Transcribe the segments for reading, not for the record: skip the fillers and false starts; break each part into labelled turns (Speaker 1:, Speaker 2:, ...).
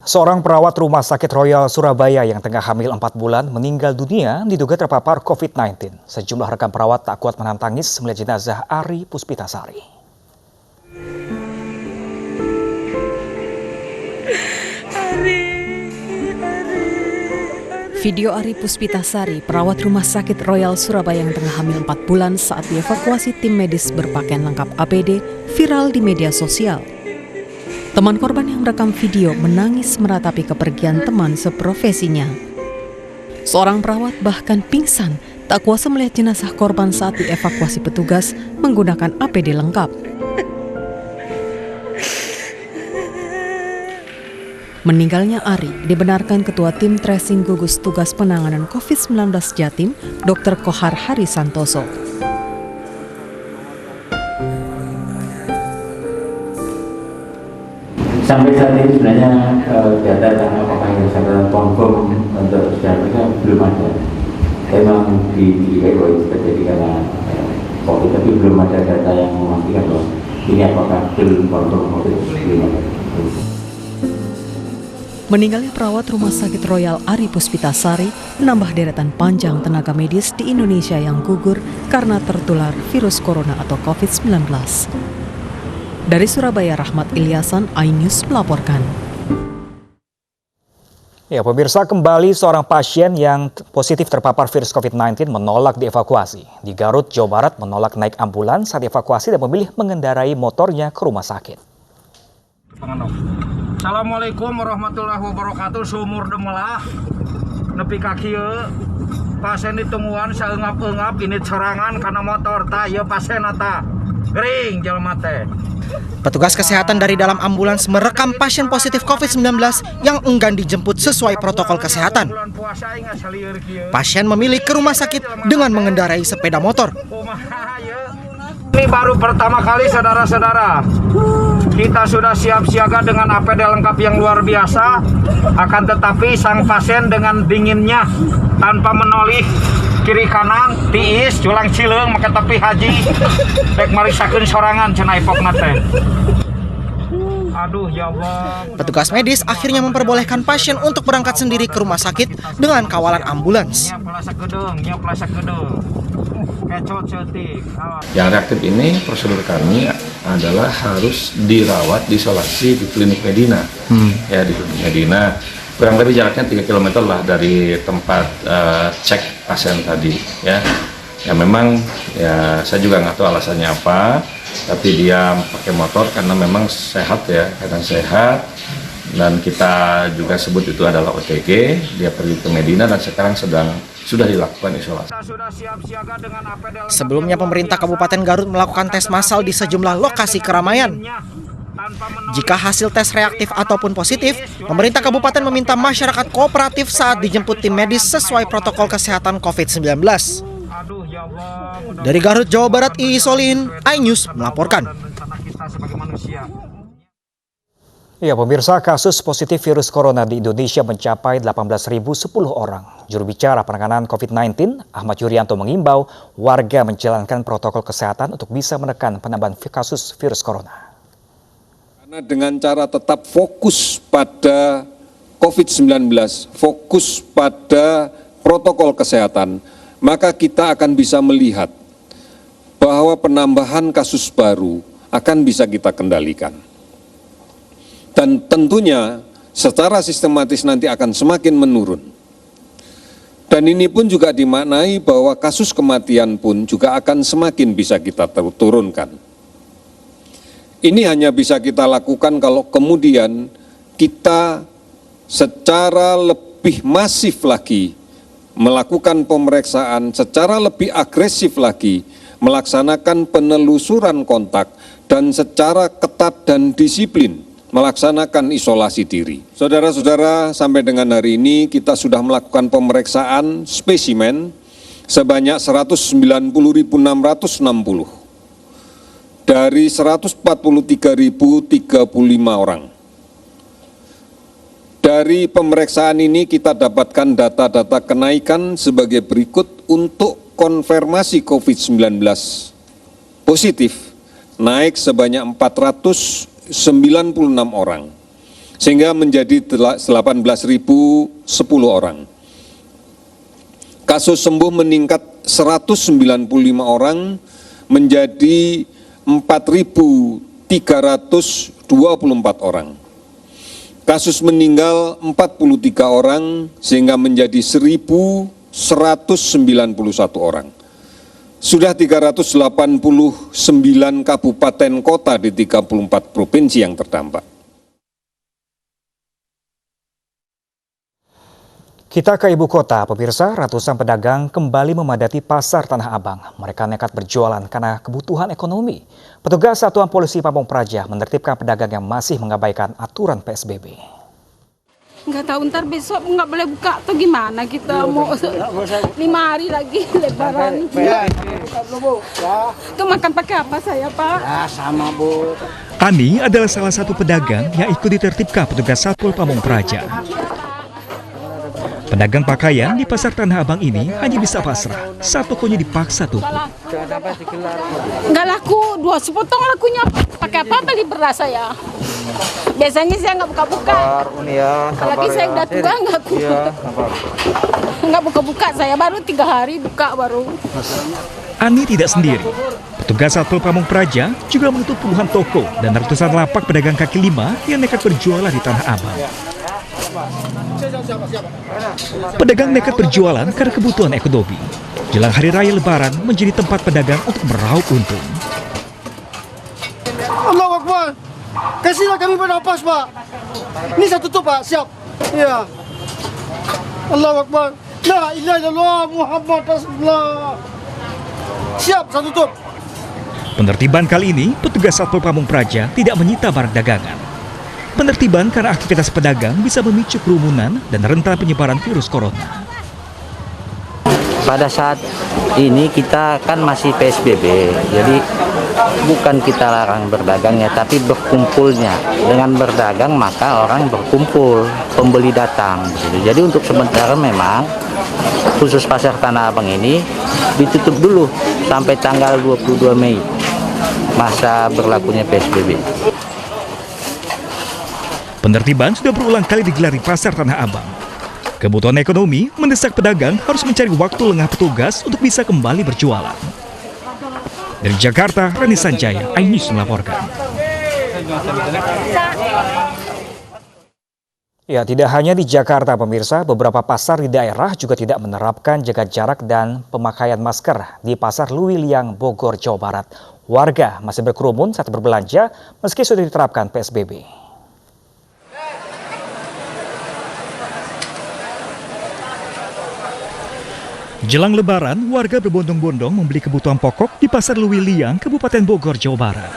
Speaker 1: Seorang perawat Rumah Sakit Royal Surabaya yang tengah hamil 4 bulan meninggal dunia diduga terpapar COVID-19. Sejumlah rekan perawat tak kuat menahan tangis melihat jenazah Ari Puspitasari.
Speaker 2: Video Ari Puspitasari, perawat Rumah Sakit Royal Surabaya yang tengah hamil 4 bulan saat dievakuasi tim medis berpakaian lengkap APD, viral di media sosial. Teman korban yang merekam video menangis meratapi kepergian teman seprofesinya. Seorang perawat bahkan pingsan, tak kuasa melihat jenazah korban saat dievakuasi petugas menggunakan APD lengkap. Meninggalnya Ari dibenarkan Ketua Tim Tracing Gugus Tugas Penanganan COVID-19 Jatim, Dr. Kohar Hari Santoso.
Speaker 3: Sampai saat ini sebenarnya data tentang apakah yang saya confirm untuk sejarahnya belum ada. Memang dilihat bahwa itu terjadi karena COVID, tapi belum ada data yang memastikan bahwa ini apakah belum confirm COVID belum ada.
Speaker 2: Meninggalnya perawat Rumah Sakit Royal Ari Puspitasari menambah deretan panjang tenaga medis di Indonesia yang gugur karena tertular virus corona atau COVID-19. Dari Surabaya, Rahmat Ilyasan, iNews melaporkan.
Speaker 1: Ya, pemirsa, kembali seorang pasien yang positif terpapar virus COVID-19 menolak dievakuasi. Di Garut, Jawa Barat menolak naik ambulans saat dievakuasi dan memilih mengendarai motornya ke rumah sakit.
Speaker 4: Assalamualaikum warahmatullahi wabarakatuh. Sumur demelah nepi ka kieu pasien ditungguan saengap-engap ini serangan karena motor tah ieu pasien eta gering jelema teh.
Speaker 5: Petugas kesehatan dari dalam ambulans merekam pasien positif COVID-19 yang enggan dijemput sesuai protokol kesehatan. Pasien memilih ke rumah sakit dengan mengendarai sepeda motor.
Speaker 4: Ini baru pertama kali saudara-saudara. Kita sudah siap siaga dengan APD lengkap yang luar biasa. Akan tetapi sang pasien dengan dinginnya tanpa menolih kiri kanan, tiis, culang cileung, make tepi haji, rek marisakeun sorangan cenah ipokna teh. Aduh ya Allah.
Speaker 5: Petugas medis akhirnya memperbolehkan pasien untuk berangkat sendiri ke rumah sakit dengan kawalan ambulans.
Speaker 6: Yang reaktif ini prosedur kami adalah harus dirawat diisolasi di klinik Medina. Ya, di klinik Medina. Kurang lebih jaraknya 3 km lah dari tempat cek pasien tadi, ya. Ya memang ya saya juga nggak tahu alasannya apa, tapi dia pakai motor karena memang sehat ya, kadang sehat, dan kita juga sebut itu adalah OTG. Dia pergi ke Medina dan sekarang sudah dilakukan isolasi.
Speaker 5: Sebelumnya pemerintah Kabupaten Garut melakukan tes massal di sejumlah lokasi keramaian. Jika hasil tes reaktif ataupun positif, pemerintah kabupaten meminta masyarakat kooperatif saat dijemput tim medis sesuai protokol kesehatan COVID-19. Dari Garut, Jawa Barat, Iis Solihin, iNews melaporkan.
Speaker 1: Ya, pemirsa, kasus positif virus corona di Indonesia mencapai 18.010 orang. Juru bicara penanganan COVID-19, Ahmad Yuryanto, mengimbau warga menjalankan protokol kesehatan untuk bisa menekan penambahan kasus virus corona.
Speaker 7: Karena dengan cara tetap fokus pada COVID-19, fokus pada protokol kesehatan, maka kita akan bisa melihat bahwa penambahan kasus baru akan bisa kita kendalikan. Dan tentunya secara sistematis nanti akan semakin menurun. Dan ini pun juga dimaknai bahwa kasus kematian pun juga akan semakin bisa kita turunkan. Ini hanya bisa kita lakukan kalau kemudian kita secara lebih masif lagi melakukan pemeriksaan, secara lebih agresif lagi melaksanakan penelusuran kontak, dan secara ketat dan disiplin melaksanakan isolasi diri. Saudara-saudara, sampai dengan hari ini kita sudah melakukan pemeriksaan spesimen sebanyak 190.660 dari 143.035 orang. Dari pemeriksaan ini kita dapatkan data-data kenaikan sebagai berikut. Untuk konfirmasi COVID-19 positif naik sebanyak 496 orang. sehingga menjadi 18.010 orang. Kasus sembuh meningkat 195 orang menjadi 4.324 orang. Kasus meninggal 43 orang sehingga menjadi 1.191 orang. Sudah 389 kabupaten kota di 34 provinsi yang terdampak.
Speaker 1: Kita ke ibu kota, pemirsa. Ratusan pedagang kembali memadati pasar Tanah Abang. Mereka nekat berjualan karena kebutuhan ekonomi. Petugas Satuan Polisi Pamong Praja menertibkan pedagang yang masih mengabaikan aturan PSBB.
Speaker 8: Nggak tahu ntar besok nggak boleh buka atau gimana kita mau 5 hari lagi lebaran. Itu makan pakai apa saya, Pak?
Speaker 9: Ya, sama, Bu.
Speaker 1: Ani adalah salah satu pedagang yang ikut ditertibkan petugas Satpol Pamong Praja. Pedagang pakaian di pasar Tanah Abang ini hanya bisa pasrah saat tokonya dipaksa tutup.
Speaker 8: Nggak laku, 2 sepotong lakunya. Pakai apa beli beras saya? Biasanya saya nggak buka-buka. Apalagi saya udah tua nggak buka-buka. Saya baru 3 hari buka baru.
Speaker 1: Ani tidak sendiri. Petugas Satpol Pamong Praja juga menutup puluhan toko dan ratusan lapak pedagang kaki lima yang nekat berjualan di Tanah Abang. Pedagang nekat berjualan karena kebutuhan ekonomi. Jelang Hari Raya Lebaran menjadi tempat pedagang untuk meraup untung.
Speaker 9: Allahu Akbar. Kasihlah kami bernapas, Pak. Ini saya tutup, Pak. Siap. Ya. Allahu Akbar. La ilaha illallah Muhammad Rasulullah. Siap, saya tutup.
Speaker 1: Penertiban kali ini, petugas Satpol Pamong Praja tidak menyita barang dagangan. Penertiban karena aktivitas pedagang bisa memicu kerumunan dan rentan penyebaran virus corona.
Speaker 10: Pada saat ini kita kan masih PSBB, jadi bukan kita larang berdagangnya, tapi berkumpulnya. Dengan berdagang maka orang berkumpul, pembeli datang. Jadi untuk sementara memang khusus pasar Tanah Abang ini ditutup dulu sampai tanggal 22 Mei, masa berlakunya PSBB.
Speaker 1: Penertiban sudah berulang kali digelar di pasar Tanah Abang. Kebutuhan ekonomi mendesak pedagang harus mencari waktu lengah petugas untuk bisa kembali berjualan. Dari Jakarta, Rani Sanjaya, iNews melaporkan. Ya, tidak hanya di Jakarta, pemirsa, beberapa pasar di daerah juga tidak menerapkan jaga jarak dan pemakaian masker di Pasar Luwiliang, Bogor, Jawa Barat. Warga masih berkerumun saat berbelanja meski sudah diterapkan PSBB. Jelang Lebaran, warga berbondong-bondong membeli kebutuhan pokok di Pasar Luwiliang, Kabupaten Bogor, Jawa Barat.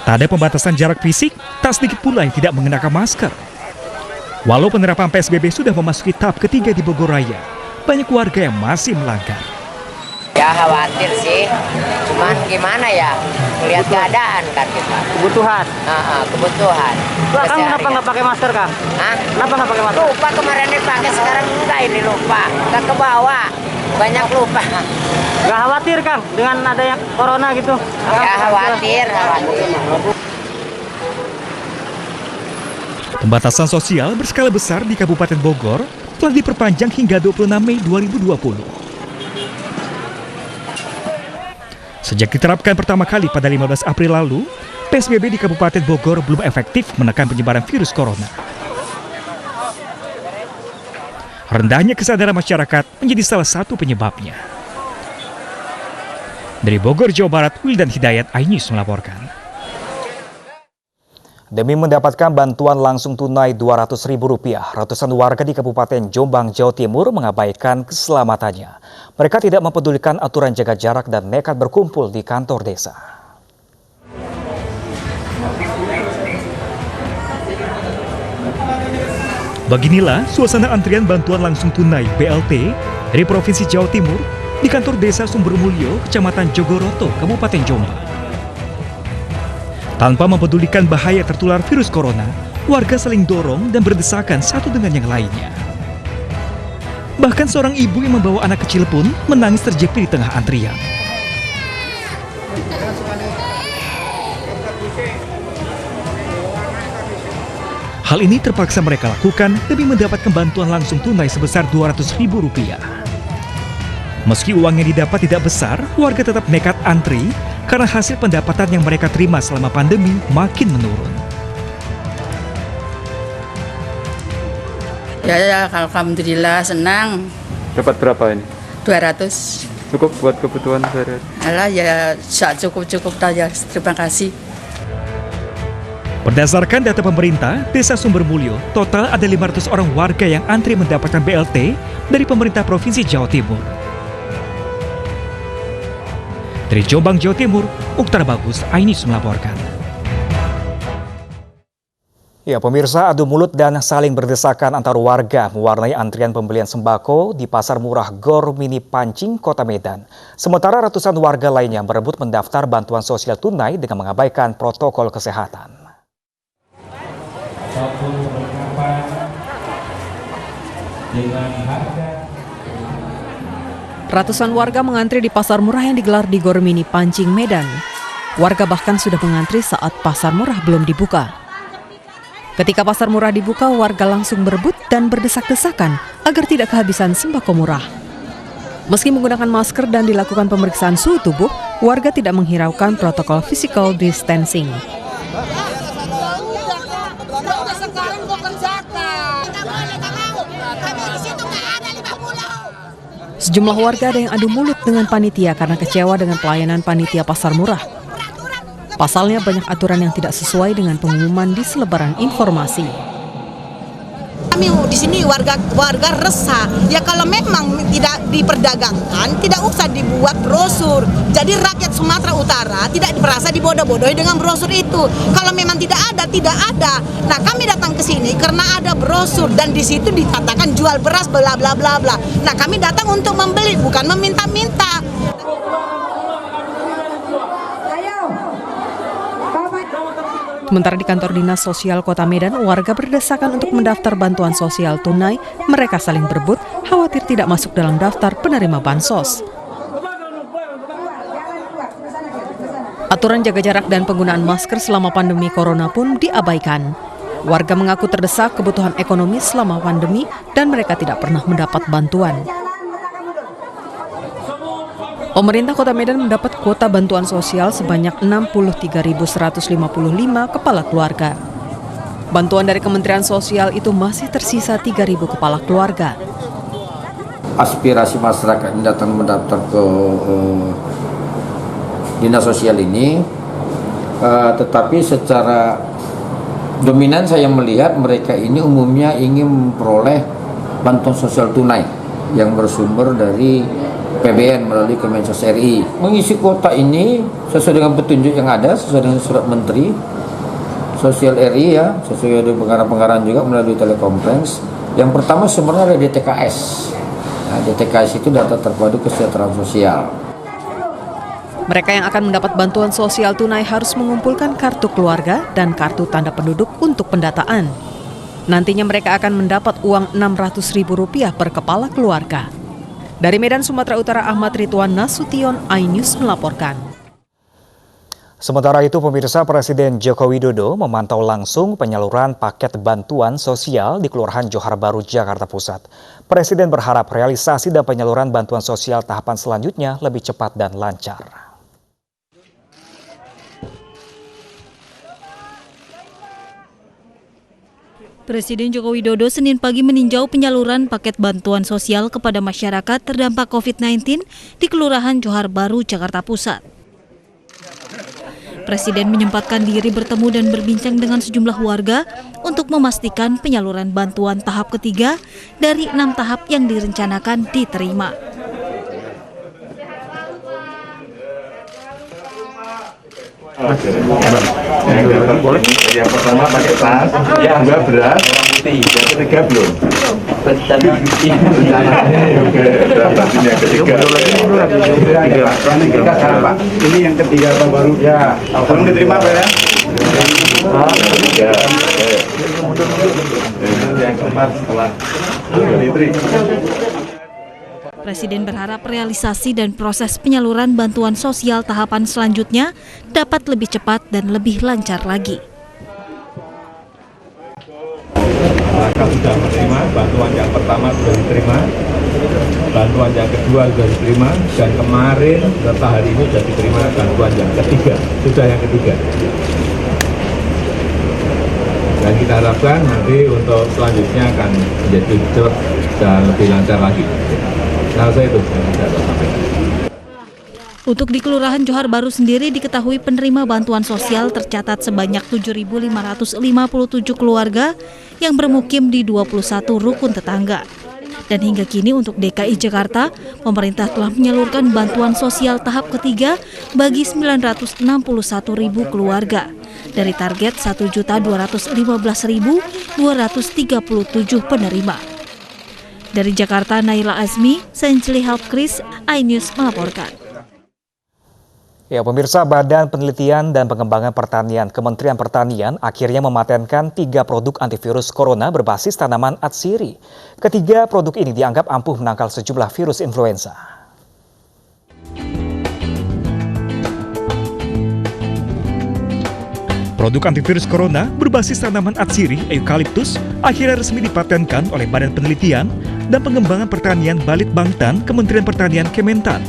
Speaker 1: Tak ada pembatasan jarak fisik, tak sedikit pula yang tidak mengenakan masker. Walau penerapan PSBB sudah memasuki tahap ketiga di Bogor Raya, banyak warga yang masih melanggar.
Speaker 11: Ya khawatir sih, cuman gimana ya, lihat keadaan kan kita.
Speaker 10: Kebutuhan.
Speaker 11: Kebutuhan.
Speaker 10: Kang, kenapa nggak pakai masker, Kang?
Speaker 11: Hah?
Speaker 10: Kenapa nggak pakai masker?
Speaker 11: Lupa kemarin dipakai, sekarang enggak ini lupa. Enggak ke bawah, banyak lupa.
Speaker 10: Nggak khawatir, Kang, dengan adanya corona gitu?
Speaker 11: Ya khawatir.
Speaker 1: Pembatasan sosial berskala besar di Kabupaten Bogor telah diperpanjang hingga 26 Mei 2020. Sejak diterapkan pertama kali pada 15 April lalu, PSBB di Kabupaten Bogor belum efektif menekan penyebaran virus corona. Rendahnya kesadaran masyarakat menjadi salah satu penyebabnya. Dari Bogor, Jawa Barat, Wildan Hidayat, iNews melaporkan. Demi mendapatkan bantuan langsung tunai Rp200.000, ratusan warga di Kabupaten Jombang, Jawa Timur mengabaikan keselamatannya. Mereka tidak mempedulikan aturan jaga jarak dan nekat berkumpul di kantor desa. Beginilah suasana antrian bantuan langsung tunai BLT dari Provinsi Jawa Timur di kantor desa Sumbermulyo, Kecamatan Jogoroto, Kabupaten Jombang. Tanpa mempedulikan bahaya tertular virus corona, warga saling dorong dan berdesakan satu dengan yang lainnya. Bahkan seorang ibu yang membawa anak kecil pun menangis terjepit di tengah antrian. Hal ini terpaksa mereka lakukan demi mendapatkan bantuan langsung tunai sebesar Rp200.000. Meski uang yang didapat tidak besar, warga tetap nekat antri karena hasil pendapatan yang mereka terima selama pandemi makin menurun.
Speaker 12: Ya, alhamdulillah senang.
Speaker 13: Dapat berapa ini?
Speaker 12: 200.
Speaker 13: Cukup buat kebutuhan sehari-hari?
Speaker 12: Alah ya, cukup saja. Terima kasih.
Speaker 1: Berdasarkan data pemerintah, Desa Sumbermulyo, total ada 500 orang warga yang antri mendapatkan BLT dari pemerintah Provinsi Jawa Timur. Dari Jombang, Jawa Timur, Mukhtar Bagus, iNews melaporkan. Ya, pemirsa, adu mulut dan saling berdesakan antar warga mewarnai antrian pembelian sembako di Pasar Murah Gor Mini Pancing, Kota Medan. Sementara ratusan warga lainnya berebut mendaftar bantuan sosial tunai dengan mengabaikan protokol kesehatan.
Speaker 2: Ratusan warga mengantri di pasar murah yang digelar di Gor Mini Pancing, Medan. Warga bahkan sudah mengantri saat pasar murah belum dibuka. Ketika pasar murah dibuka, warga langsung berebut dan berdesak-desakan agar tidak kehabisan sembako murah. Meski menggunakan masker dan dilakukan pemeriksaan suhu tubuh, warga tidak menghiraukan protokol physical distancing. Sejumlah warga ada yang adu mulut dengan panitia karena kecewa dengan pelayanan panitia pasar murah. Pasalnya banyak aturan yang tidak sesuai dengan pengumuman di selebaran informasi.
Speaker 14: Kami di sini warga resah. Ya kalau memang tidak diperdagangkan, tidak usah dibuat brosur. Jadi rakyat Sumatera Utara tidak merasa dibodoh-bodohi dengan brosur itu. Kalau memang tidak ada, tidak ada. Nah, kami datang ke sini karena ada brosur dan di situ dikatakan jual beras bla bla bla bla. Nah, kami datang untuk membeli, bukan meminta-minta.
Speaker 2: Sementara di kantor Dinas Sosial Kota Medan, warga berdesakan untuk mendaftar bantuan sosial tunai. Mereka saling berebut, khawatir tidak masuk dalam daftar penerima bansos. Aturan jaga jarak dan penggunaan masker selama pandemi corona pun diabaikan. Warga mengaku terdesak kebutuhan ekonomi selama pandemi dan mereka tidak pernah mendapat bantuan. Pemerintah Kota Medan mendapat kuota bantuan sosial sebanyak 63.155 kepala keluarga. Bantuan dari Kementerian Sosial itu masih tersisa 3.000 kepala keluarga.
Speaker 15: Aspirasi masyarakat yang datang mendaftar ke Dinas Sosial ini, tetapi secara dominan saya melihat mereka ini umumnya ingin memperoleh bantuan sosial tunai yang bersumber dari PBN melalui Kemensos RI. Mengisi kuota ini sesuai dengan petunjuk yang ada, sesuai dengan surat Menteri Sosial RI ya, sesuai dengan pengarahan-pengarahan juga melalui telekonferensi. Yang pertama sebenarnya ada DTKS. Nah, DTKS itu data terpadu kesejahteraan sosial.
Speaker 2: Mereka yang akan mendapat bantuan sosial tunai harus mengumpulkan kartu keluarga dan kartu tanda penduduk untuk pendataan. Nantinya mereka akan mendapat uang Rp600.000 per kepala keluarga. Dari Medan, Sumatera Utara, Ahmad Ridwan Nasution, iNews melaporkan.
Speaker 1: Sementara itu, pemirsa, Presiden Joko Widodo memantau langsung penyaluran paket bantuan sosial di Kelurahan Johar Baru, Jakarta Pusat. Presiden berharap realisasi dan penyaluran bantuan sosial tahapan selanjutnya lebih cepat dan lancar.
Speaker 16: Presiden Joko Widodo Senin pagi meninjau penyaluran paket bantuan sosial kepada masyarakat terdampak COVID-19 di Kelurahan Johar Baru, Jakarta Pusat. Presiden menyempatkan diri bertemu dan berbincang dengan sejumlah warga untuk memastikan penyaluran bantuan tahap ketiga dari 6 tahap yang direncanakan diterima.
Speaker 17: Boleh. Yang pertama pakai tas, yang kedua beras, yang ketiga belum. Ini yang ketiga baru. Ya, belum diterima Pak ya. Yang keempat setelah diterima.
Speaker 16: Presiden berharap realisasi dan proses penyaluran bantuan sosial tahapan selanjutnya dapat lebih cepat dan lebih lancar lagi.
Speaker 6: sudah menerima, bantuan yang pertama sudah diterima, bantuan yang kedua sudah diterima, dan kemarin serta hari ini sudah diterima bantuan yang ketiga, sudah yang ketiga. Dan kita harapkan nanti untuk selanjutnya akan menjadi cepat dan lebih lancar lagi. Nah, saya itu yang bisa saya sampaikan.
Speaker 16: Untuk di Kelurahan Johar Baru sendiri diketahui penerima bantuan sosial tercatat sebanyak 7.557 keluarga yang bermukim di 21 rukun tetangga. Dan hingga kini untuk DKI Jakarta, pemerintah telah menyalurkan bantuan sosial tahap ketiga bagi 961.000 keluarga dari target 1.215.237 penerima. Dari Jakarta, Naila Azmi, Senjli Help Kris, iNews melaporkan.
Speaker 1: Ya, pemirsa, Badan Penelitian dan Pengembangan Pertanian Kementerian Pertanian akhirnya mematenkan 3 produk antivirus corona berbasis tanaman atsiri. Ketiga produk ini dianggap ampuh menangkal sejumlah virus influenza. Produk antivirus corona berbasis tanaman atsiri eukaliptus akhirnya resmi dipatenkan oleh Badan Penelitian dan Pengembangan Pertanian Balitbangtan Kementerian Pertanian Kementan.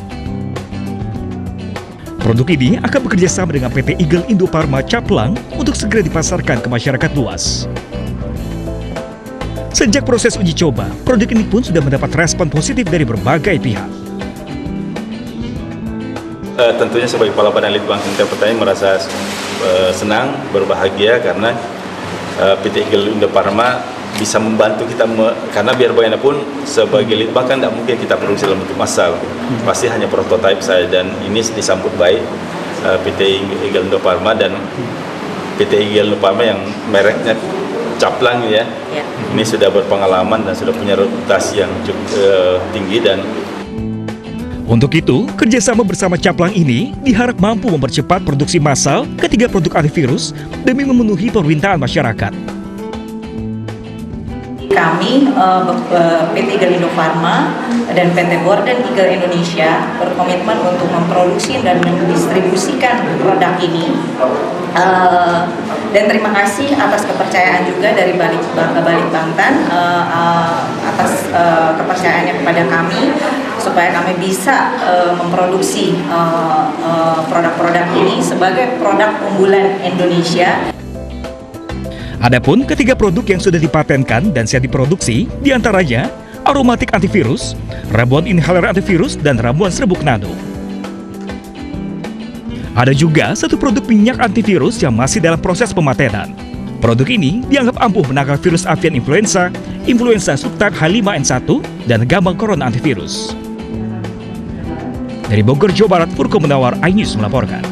Speaker 1: Produk ini akan bekerjasama dengan PT Eagle Indofarma Caplang untuk segera dipasarkan ke masyarakat luas. Sejak proses uji coba, produk ini pun sudah mendapat respon positif dari berbagai pihak.
Speaker 18: Tentunya sebagai Kepala Badan Litbang Pertanian merasa senang, berbahagia karena PT Eagle Indofarma bisa membantu kita karena biar bagaimanapun sebagai litbang kan tidak mungkin kita produksi dalam bentuk massal, pasti hanya prototipe saja, dan ini disambut baik PT Eagle Indofarma dan PT Eagle Indofarma yang mereknya Caplang ya. Ini sudah berpengalaman dan sudah punya reputasi yang cukup tinggi. Dan
Speaker 1: untuk itu, kerjasama bersama Caplang ini diharap mampu mempercepat produksi massal ketiga produk antivirus demi memenuhi permintaan masyarakat.
Speaker 19: Kami PT Eagle Indofarma dan PT BOR dan Eagle Indonesia berkomitmen untuk memproduksi dan mendistribusikan produk ini. Dan terima kasih atas kepercayaan juga dari Balitbangtan atas kepercayaannya kepada kami supaya kami bisa memproduksi produk-produk ini sebagai produk unggulan Indonesia.
Speaker 1: Adapun ketiga produk yang sudah dipatenkan dan siap diproduksi diantaranya aromatik antivirus, ramuan inhaler antivirus, dan ramuan serbuk nano. Ada juga satu produk minyak antivirus yang masih dalam proses pematenan. Produk ini dianggap ampuh menangkal virus avian influenza, influenza subtype H5N1, dan gambang corona antivirus. Dari Bogor, Jawa Barat, Furko Munawar, iNews melaporkan.